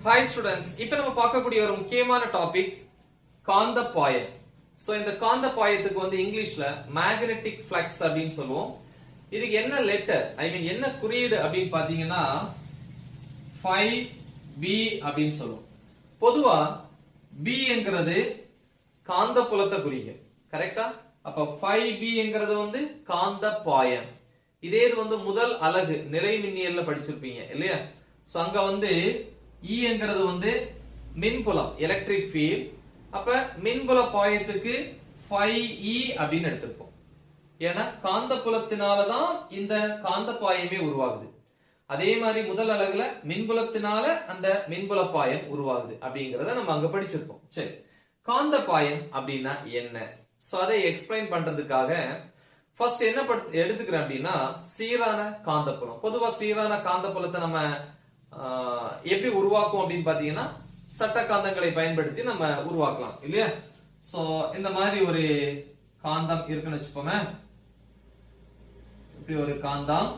Hi students, இப்ப நம்ம பார்க்கக்கூடிய ஒரு முக்கியமான டாபிக் காந்த பாயம். சோ இந்த காந்த பாயத்துக்கு வந்து இங்கிலீஷ்ல மேக்னெட்டிக் ஃப்ளக்ஸ் அப்படினு சொல்லுவோம். இதுக்கு என்ன லெட்டர், என்ன குறியீடு அப்படினு பாத்தீங்கன்னா 5B அப்படினு சொல்லுவோம். பொதுவா B என்கிறது காந்த புலத்தை குறிக்கும். கரெக்ட்டா? அப்ப 5B என்கிறது வந்து காந்த பாயம். இதே இது வந்து முதல் அலகு நிலை மின்னியல்ல படிச்சிருப்பீங்க இல்லையா? சோ அங்க வந்து E என்கிறது வந்து மின்புலம் எலக்ட்ரிக் ஃபீல்ட். அப்ப மின்புல பாயத்துக்கு 5E அப்படின்னு எடுத்திருப்போம். ஏன்னா காந்த புலத்தினாலதான் இந்த காந்த பாயமே உருவாகுது. அதே மாதிரி முதல் அலகுல மின்புலத்தினால அந்த மின்புல பாயம் உருவாகுது அப்படிங்கறத நம்ம அங்க படிச்சிருப்போம். சரி, காந்த பாயம் அப்படின்னா என்ன? சோ அதை எக்ஸ்பிளைன் பண்றதுக்காக ஃபர்ஸ்ட் என்ன எடுத்துக்கிறேன் அப்படின்னா சீரான காந்தப்புலம். பொதுவா சீரான காந்தப்புலத்தை நம்ம எப்படி உருவாக்கும் அப்படின்னு பாத்தீங்கன்னா சட்ட காந்தங்களை பயன்படுத்தி நம்ம உருவாக்கலாம் இல்லையா? சோ இந்த மாதிரி ஒரு காந்தம் இருக்குன்னு வச்சுக்கோமே, இப்படி ஒரு காந்தம்.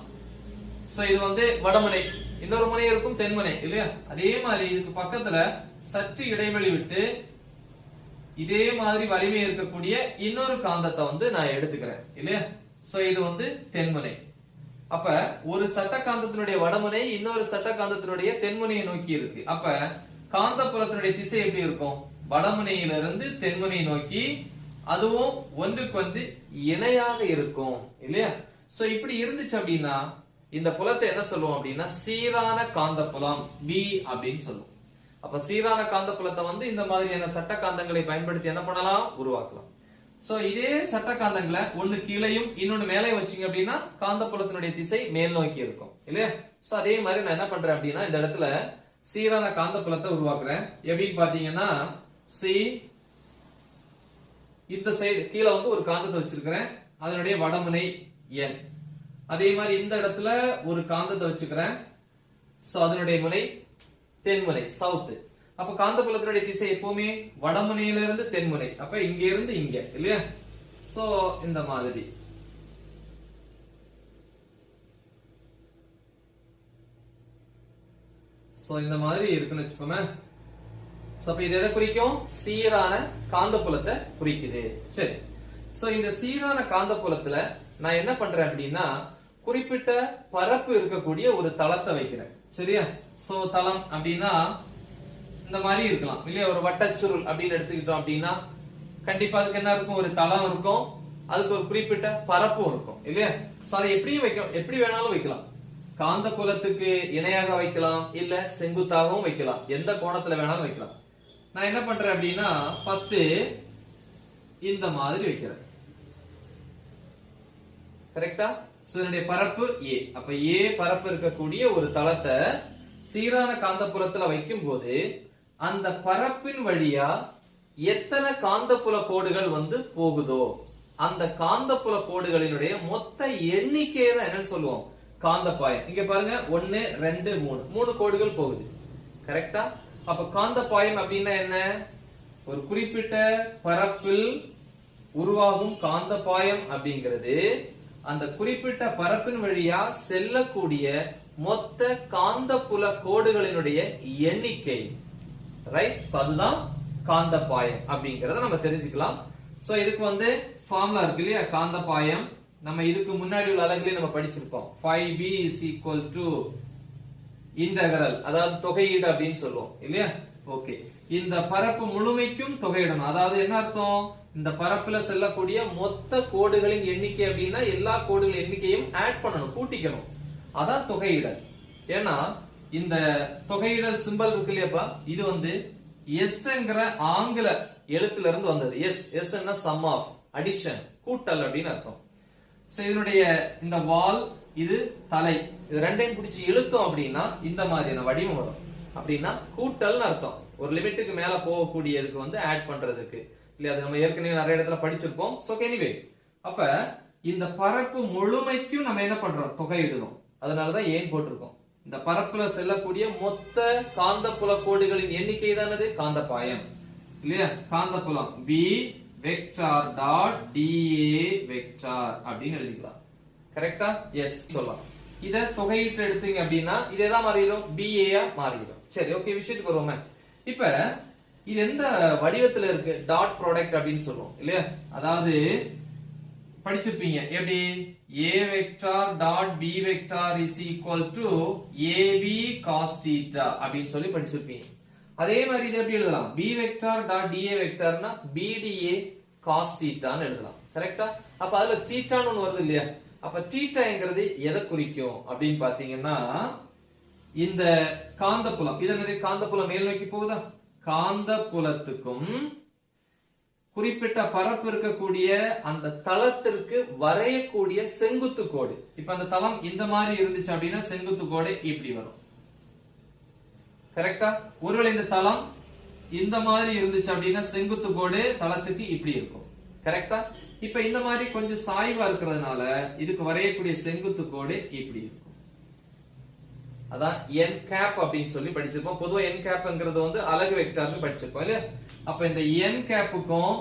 சோ இது வந்து வடமுனை, இன்னொரு முனை இருக்கும் தென்முனை இல்லையா? அதே மாதிரி இதுக்கு பக்கத்துல சற்று இடைவெளி விட்டு இதே மாதிரி வலிமை இருக்கக்கூடிய இன்னொரு காந்தத்தை வந்து நான் எடுத்துக்கிறேன் இல்லையா? சோ இது வந்து தென்முனை. அப்ப ஒரு சட்ட காந்தத்தினுடைய வடமுனை இன்னொரு சட்ட காந்தத்தினுடைய தென்முனையை நோக்கி இருக்கு. அப்ப காந்த புலத்தினுடைய திசை எப்படி இருக்கும்? வடமுனையிலிருந்து தென்முனை நோக்கி, அதுவும் ஒன்றுக்கு வந்து இணையாக இருக்கும் இல்லையா? சோ இப்படி இருந்துச்சு அப்படின்னா இந்த புலத்தை என்ன சொல்லுவோம் அப்படின்னா சீரான காந்த புலம் B அப்படின்னு சொல்லுவோம். அப்ப சீரான காந்த புலத்தை வந்து இந்த மாதிரியான சட்ட காந்தங்களை பயன்படுத்தி என்ன பண்ணலாம்? உருவாக்கலாம். சோ இதே சட்ட காந்தங்களை ஒண்ணு கீழையும் இன்னொன்னு மேலே வச்சீங்க அப்படின்னா காந்த புலத்தினுடைய திசை மேல் நோக்கி இருக்கும் இல்லையா? சோ அதே மாதிரி நான் என்ன பண்றேன் அப்படின்னா இந்த இடத்துல சீரான காந்த புலத்தை உருவாக்குறேன். எப்படின்னு பாத்தீங்கன்னா இந்த சைடு கீழே வந்து ஒரு காந்தத்தை வச்சிருக்கிறேன், அதனுடைய வடமுனை N. அதே மாதிரி இந்த இடத்துல ஒரு காந்தத்தை வச்சுக்கிறேன், சோ அதனுடைய முனை தென்முனை சவுத். அப்ப காந்த புலத்தினுடைய திசை எப்பவுமே வடமுனையில இருந்து தென்முனை. அப்ப இங்க இருந்து இங்க இல்லையா? சோ இந்த மாதிரி இந்த மாதிரி இருக்குன்னு வச்சுக்கோமே. அப்ப இது எதை குறிக்கும்? சீரான காந்த புலத்தை குறிக்குது. சரி, சோ இந்த சீரான காந்த புலத்துல நான் என்ன பண்றேன் அப்படின்னா குறிப்பிட்ட பரப்பு இருக்கக்கூடிய ஒரு தளத்தை வைக்கிறேன். சரியா? சோ தளம் அப்படின்னா இந்த மாதிரி இருக்கலாம் இல்லையா? ஒரு வட்டச்சுருள் அப்படின்னு எடுத்துக்கிட்டோம் அப்படின்னா கண்டிப்பா அதுக்கு என்ன இருக்கும்? ஒரு தளம் இருக்கும், அதுக்கு ஒரு குறிப்பிட்ட பரப்பும் இருக்கும் இல்லையா? சோ அதை எப்படி வேணாலும் வைக்கலாம். காந்த புலத்துக்கு இணையாக வைக்கலாம், இல்ல செங்குத்தாகவும் வைக்கலாம், எந்த கோணத்துல வேணாலும் வைக்கலாம். நான் என்ன பண்றேன் அப்படின்னா ஃபர்ஸ்ட் இந்த மாதிரி வைக்கிறேன். கரெக்டா? சோ என்னுடைய பரப்பு A. அப்ப A பரப்பு இருக்கக்கூடிய ஒரு தளத்தை சீரான காந்தப்புலத்துல வைக்கும் போது அந்த பரப்பின் வழியா எத்தனை காந்தப்புல கோடுகள் வந்து போகுதோ அந்த காந்தப்புல கோடுகளினுடைய மொத்த எண்ணிக்கையை தான் என்னன்னு சொல்லுவோம்? காந்த பாயம். இங்க பாருங்க 1 2 3 கோடுகள் போகுது. கரெக்டா? அப்ப காந்த பாயம் அப்படின்னா என்ன? ஒரு குறிப்பிட்ட பரப்பில் உருவாகும் காந்த பாயம் அப்படிங்கிறது அந்த குறிப்பிட்ட பரப்பின் வழியா செல்லக்கூடிய மொத்த காந்தப்புல கோடுகளினுடைய எண்ணிக்கை. ரைட்? அதுதான் காந்த பாயம் அப்படிங்கறத நம்ம தெரிஞ்சுக்கலாம். சோ இதுக்கு வந்து ஃபார்முலா இருக்கு இல்லையா? காந்த பாயம் நம்ம இதுக்கு முன்னாடி உள்ள அலகுலயே நம்ம படிச்சிருப்போம். 5B is equal to integral, அதாவது தொகையீடு அப்படின்னு சொல்லுவோம் இல்லையா? ஓகே, இந்த பரப்பு முழுமைக்கும் தொகையிடணும். அதாவது என்ன அர்த்தம்? இந்த பரப்புல செல்லக்கூடிய மொத்த கோடுகளின் எண்ணிக்கை அப்படின்னா எல்லா கோடுகளின் எண்ணிக்கையும் ஆட் பண்ணணும், கூட்டிக்கணும். அதான் தொகையிடல். ஏன்னா இந்த தொகையிடல் சிம்பல் இருக்கு இல்லையாப்பா, இது வந்து எஸ் என்கிற ஆங்கில எழுத்துல இருந்து வந்தது. எஸ் என்ன? சம் ஆஃப், அடிஷன், கூட்டல் அப்படின்னு அர்த்தம். சோ இதனுடைய இந்த வால், இது தலை, இது ரெண்டையும் பிடிச்சி இழுத்தோம் அப்படின்னா இந்த மாதிரியான வடிவம் வரும். அப்படின்னா கூட்டல்னு அர்த்தம். ஒரு லிமிட்டுக்கு மேல போகக்கூடியதுக்கு வந்து ஆட் பண்றதுக்கு இல்லையா? அது நம்ம ஏற்கனவே நிறைய இடத்துல படிச்சிருப்போம். சோ எனிவே, அப்ப இந்த பரப்பு முழுமைக்கும் நம்ம என்ன பண்றோம்? தொகையிடுறோம். அதனாலதான் ஏன் போட்டிருக்கோம். இந்த பரப்புல செல்லக்கூடிய மொத்த காந்தப்புல கோடுகளின் எண்ணிக்கை தானது காந்த பாயம் இல்லையா? காந்தப்புலம் B vector dot dA vector அப்படின்னு எழுதிக்கலாம். கரெக்டா? எஸ் சொல்லலாம். இத தொகையிட்டு எடுத்தீங்க அப்படின்னா இதேதான் மாறிடும், BA மாறிடும். சரி, ஓகே, விஷயத்துக்கு வருவோமே. இப்ப இது எந்த வடிவத்துல இருக்கு? டாட் ப்ராடக்ட் அப்படின்னு சொல்லுவோம் இல்லையா? அதாவது படிச்சிருப்பீங்க எப்படி, a vector dot b vector is equal to ab cos theta அப்படின்னு சொல்லி படிச்சிருப்பீங்க. அதே மாதிரி இது எப்படி எழுதலாம்? b vector dot da vectorனா bda cos theta ன்னு எழுதலாம். கரெக்ட்டா? அப்ப அதுல தீட்டான்னு ஒன்னு வருது இல்லையா? அப்ப தீட்டாங்கிறது எதை குறிக்கும் அப்படின்னு பாத்தீங்கன்னா, இந்த காந்தப்புலம், இதனது காந்தப்புலம் மேல் நோக்கி போகுதா? காந்தப்புலத்துக்கும் குறிப்பிட்ட பரப்பு இருக்கக்கூடிய அந்த தளத்திற்கு வரையக்கூடிய செங்குத்து கோடு. இப்ப அந்த தளம் இந்த மாதிரி இருந்துச்சு அப்படின்னா செங்குத்து கோடு இப்படி வரும். கரெக்டா? ஒருவேளை இந்த தளம் இந்த மாதிரி இருந்துச்சு அப்படின்னா செங்குத்து கோடு தளத்துக்கு இப்படி இருக்கும். கரெக்டா? இப்ப இந்த மாதிரி கொஞ்சம் சாய்வா இருக்கிறதுனால இதுக்கு வரையக்கூடிய செங்குத்து கோடு இப்படி இருக்கும். அதான் n கேப் அப்படின்னு சொல்லி படிச்சிருப்போம். பொதுவா n கேப்ங்கிறது வந்து அலகு வெக்டார்னு படிச்சிருப்போம் இல்லையா? அப்ப இந்த n கேப்புக்கும்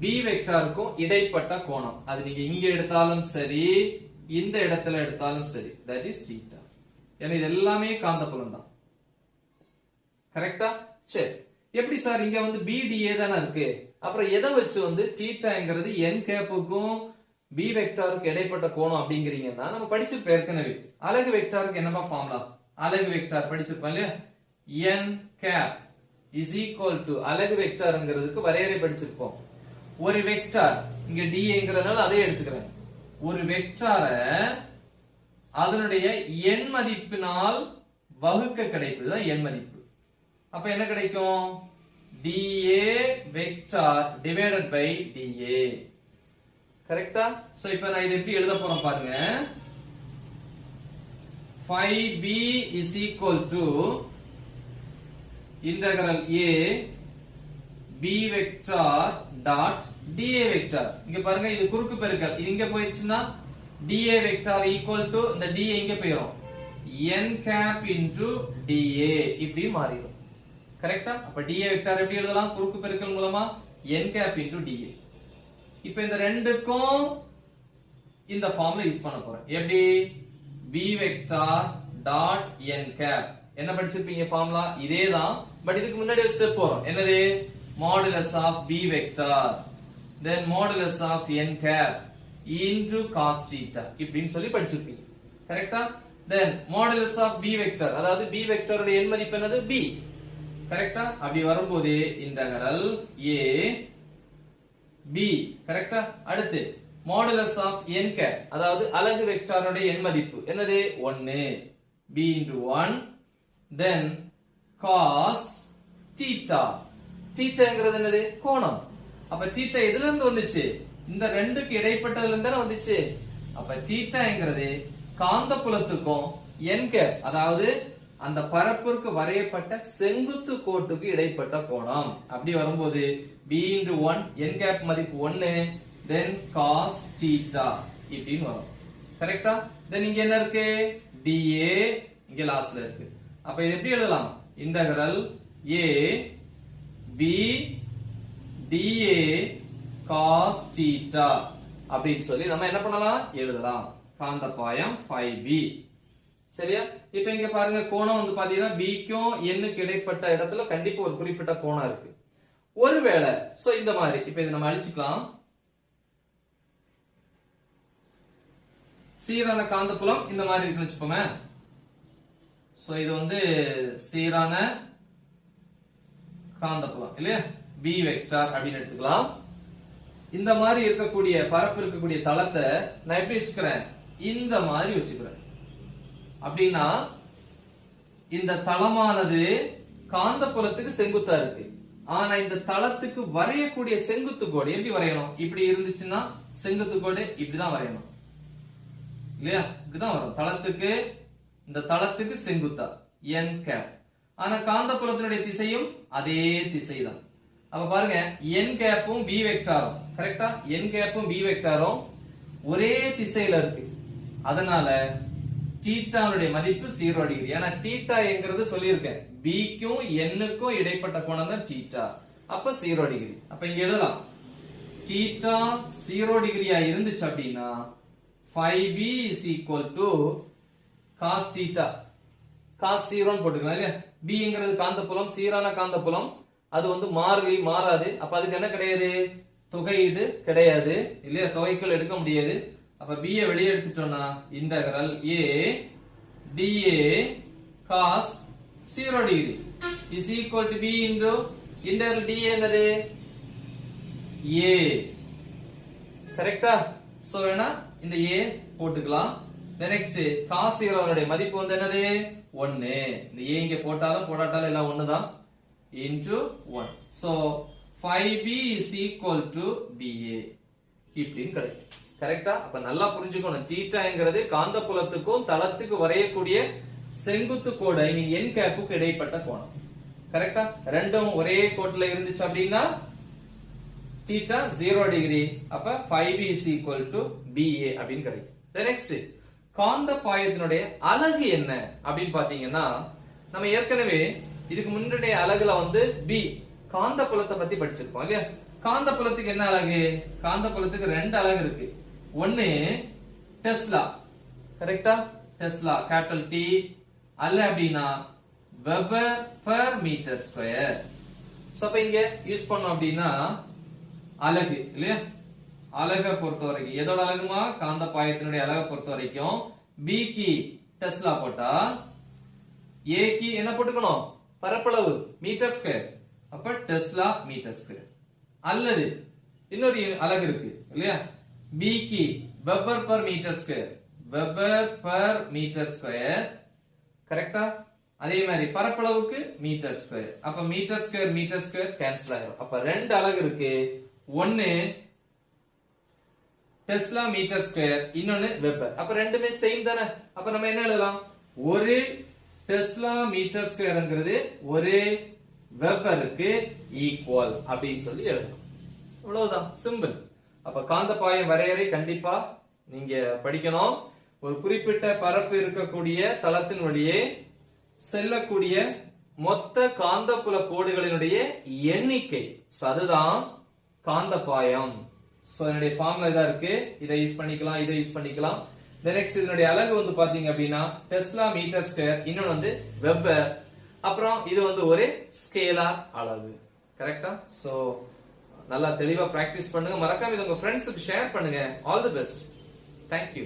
b வெக்டாருக்கும் இடைப்பட்ட கோணம், அது நீங்க இங்க எடுத்தாலும் சரி இந்த இடத்துல எடுத்தாலும் சரி, தட் இஸ் தீட்டா. ஏன்னா இது எல்லாமே காந்தப்புலம் தான். கரெக்டா? சரி, எப்படி சார் இங்க வந்து BDA தானே இருக்கு, அப்புறம் எதை வச்சு வந்து தீட்டாங்கிறது n கேப்புக்கும் b வெக்டாருக்கு இடைப்பட்ட கோணம் அப்படிங்கிறீங்கன்னா நம்ம படிச்சிருப்போம் ஏற்கனவே. அலகு வெக்டாருக்கு என்னப்பா ஃபார்முலா? அலகு வெக்டார் படிச்சிருப்போம் இல்லையா? n cap is equal to அலகு வெக்டார்ங்கிறதுக்கு வரையறை படிச்சிருப்போம். ஒரு வெக்டார் இங்க dங்கிறதுனால அதை எடுத்துக்கிறேன். ஒரு வெக்டார அதனுடைய எண் மதிப்பினால் வகுக்க கிடைப்பதுதான் எண் மதிப்பு. அப்ப என்ன கிடைக்கும்? dA vector divided by dA. கரெக்டா? சோ இப்போ நான் இதை எப்படி எழுத போறேன் பாருங்க. 5b is equal to integral a b vector dot dA vector. இங்க பாருங்க, இது குறுக்கு பெருக்கல், இது இங்க போயிடுச்சுன்னா dA vector equal to இந்த dA இங்க போயிடும், n cap into dA இப்படி மாறிடும். கரெக்டா? அப்ப dA vector எப்படி எழுதலாம்? குறுக்கு பெருக்கல் மூலமா n cap into dA. இப்ப இந்த ரெண்டுக்கும் இந்த ஃபார்முலா யூஸ் பண்ண போறேன். எப்படி? b vector dot n cap. என்ன படிச்சிருப்பீங்க ஃபார்முலா? இதேதான், பட் இதுக்கு முன்னாடி ஒரு ஸ்டெப் வரும். என்னது? modulus of b vector then modulus of n cap into cos theta இப்படின்னு சொல்லி படிச்சிருப்பீங்க. கரெக்ட்டா? then modulus of b vector, அதாவது b vector உடைய எண் மதிப்பு என்னது? b. கரெக்ட்டா? அப்படி வரும்போது integral a b. கரெக்ட்டா? அடுத்து modulus of n cap, அதாவது அலகு வெக்டாரோட எண் மதிப்பு என்னது? 1 b into 1 then cos theta. தீட்டாங்கிறது என்னது? கோணம். அப்ப தீட்டா எதுல இருந்து வந்துச்சு? இந்த ரெண்டுக்கு இடைப்பட்டதுல இருந்து தான வந்துச்சு. அப்ப தீட்டாங்கிறது காந்தப்புலத்துக்கும் n cap, அதாவது அந்த பரப்பிற்கு வரையப்பட்ட செங்குத்து கோட்டுக்கு இடைப்பட்ட கோணம். அப்படி வரும்போது b into 1 n cap மதிப்பு 1 then cos theta இப்படின்னு வரும். கரெக்ட்டா? தென் இங்க என்ன இருக்கு? dA இங்க லாஸ்ட்ல இருக்கு. அப்ப இது எப்படி எழுதலாம்? Integral a b dA cos theta அப்படின்னு சொல்லி நம்ம என்ன பண்ணலாம்? எழுதலாம். காந்தப்பாயம் 5b. சரியா? இப்போ இங்க பாருங்க, கோணம் வந்து பாத்தீங்கன்னா b க்கும் n க்கு இடைப்பட்ட இடத்துல கண்டிப்பா ஒரு குறிப்பிட்ட கோணம் இருக்கு. ஒருவேளை சோ இந்த மாதிரி இப்போ இத நம்ம அழிச்சுக்கலாம். சீரான காந்தப்புலம் இந்த மாதிரி இருக்குன்னு வெச்சுப்போமே. சோ இது வந்து சீரான காந்தப்புலம் இல்லையா? b வெக்டார் அப்படின்னு எடுத்துக்கலாம். இந்த மாதிரி இருக்கக்கூடிய பரப்பு இருக்கக்கூடிய தளத்தை நான் எப்படி வச்சுக்கிறேன்? இந்த மாதிரி வச்சுக்கிறேன். அப்படின்னா இந்த தளமானது காந்தப்புலத்துக்கு செங்குத்தா இருக்கு. ஆனா இந்த தளத்துக்கு வரையக்கூடிய செங்குத்து கோடு எப்படி வரையணும்? இப்படி இருந்துச்சுன்னா செங்குத்து கோடு இப்படிதான் வரையணும் இல்லையா? இப்படிதான் வரும். தளத்துக்கு இந்த தளத்துக்கு செங்குத்தா n cap. ஆனா காந்தப்புலத்தினுடைய திசையும் அதே திசைதான். அப்ப பாருங்க, n கேப்பும் b வெக்டாரும், கரெக்ட்டா? n கேப்பும் b வெக்டாரும் ஒரே திசையில இருக்கு. அதனால தீட்டாவுடைய மதிப்பு 0 டிகிரி. ஏன்னா தீட்டாங்கிறது சொல்லியிருக்கேன், b க்கும் n க்கும் இடைப்பட்ட கோணம் தான் தீட்டா. அப்ப 0 டிகிரி. அப்ப இங்க எழுதலாம், தீட்டா 0 டிகிரியா இருந்துச்சு அப்படின்னா 5b is equal to cos theta. cos 0 போட்டுக்கலாம் இல்லையா? Bங்கிறது காந்தப்புலம், சீரான காந்தப்புலம். அது வந்து மாறிலி, மாறாது. அப்ப அதுக்கு என்ன கிடையாது? தொகையீடு கிடையாது இல்லையா? தொகைகள் எடுக்க முடியாது. அப்ப b யை வெளியே எடுத்துட்டோம்னா integral a dA cos 0 degree is equal to b into integral dA என்னது? a. கரெக்ட்டா? சோ என்ன இந்த a போட்டுக்கலாம். the next cos 0 உடைய மதிப்பு வந்து என்னது? 1. இந்த a இங்க போட்டாலும் போடாட்டாலும் எல்லாம் ஒண்ணுதான். into 1. so 5b is equal to ba. இப்படின்னு கிடைக்கும். கரெக்ட்டா? அப்ப நல்லா புரிஞ்சுக்கணும். தீட்டாங்கிறது காந்தப்புலத்துக்கும் தளத்துக்கு வரையக்கூடிய செங்குத்து கோடு, ஐ மீன் என் கேப்புக்கு இடைப்பட்ட கோணம். கரெக்ட்டா? ரெண்டும் ஒரே கோட்டுல இருந்துச்சு அப்படின்னா தீட்டா 0 டிகிரி. அப்ப 5b is equal to ba அப்படின்னு கிடைக்கும். the next காந்த பாயத்தினுடைய அலகு என்ன அப்படின்னு பாத்தீங்கன்னா, நம்ம ஏற்கனவே இதுக்கு முன்னுடைய அலகுல வந்து b காந்த புலத்தை பத்தி படிச்சிருப்போம் இல்லையா? காந்த புலத்துக்கு என்ன அலகு? காந்த புலத்துக்கு ரெண்டு அலகு இருக்கு. ஒன்னு டெஸ்லா. கரெக்ட்டா? Tesla capital T. அல்ல அப்படின்னா weber per metre square. So அப்ப இங்க யூஸ் பண்ணோம் அப்படின்னா அலகு இல்லையா? அலகை பொறுத்த வரைக்கும் எதோட அலகுமா? காந்த பாயத்தினுடைய அலகை பொறுத்த வரைக்கும் B க்கு டெஸ்லா போட்டா A க்கு என்ன போட்டுக்கணும்? பரப்பளவு மீட்டர் ஸ்கொயர். அப்ப டெஸ்லா மீட்டர் ஸ்கொயர். அல்லது இன்னொரு அலகு இருக்கு இல்லையா? B க்கு weber per metre square. Weber per metre square. கரெக்ட்டா? அதே மாதிரி பரப்பளவுக்கு மீட்டர் ஸ்கொயர். அப்ப மீட்டர் ஸ்கொயர் கேன்சல் ஆயிரும். அப்ப ரெண்டு அலகு இருக்கு. ஒன்னு டெஸ்லா மீட்டர் ஸ்கொயர், இன்னொன்னு வெபர். அப்ப ரெண்டுமே சேம் தானே? அப்ப நம்ம என்ன எழுதலாம்? ஒரு டெஸ்லா மீட்டர் ஸ்கொயர்ங்கிறது ஒரு வெபருக்கு ஈக்குவல் அப்படின்னு சொல்லி எழுதணும். அவ்வளவுதான், சிம்பிள். அப்ப காந்தப்பாயம் வரையறை கண்டிப்பா நீங்க படிக்கணும். ஒரு குறிப்பிட்ட பரப்பு இருக்கக்கூடிய தளத்தின் வழியே செல்லக்கூடிய மொத்த காந்தப்புல கோடுகளினுடைய எண்ணிக்கை, அதுதான் காந்தப்பாயம். சோ என்னுடைய ஃபார்முலா இதா இருக்கு. இதை யூஸ் பண்ணிக்கலாம், இதை யூஸ் பண்ணிக்கலாம். நெக்ஸ்ட் இதனுடைய அலகு வந்து பாத்தீங்க அப்படின்னா டெஸ்லா மீட்டர் ஸ்கொயர், இன்னொன்னு வந்து வெபர். அப்புறம் இது வந்து ஒரு ஸ்கேலார் அளவு. கரெக்ட்டா? சோ நல்லா தெளிவா பிராக்டிஸ் பண்ணுங்க. மறக்காம இது உங்க ஃப்ரெண்ட்ஸுக்கு ஷேர் பண்ணுங்க. All the best. தேங்க்யூ.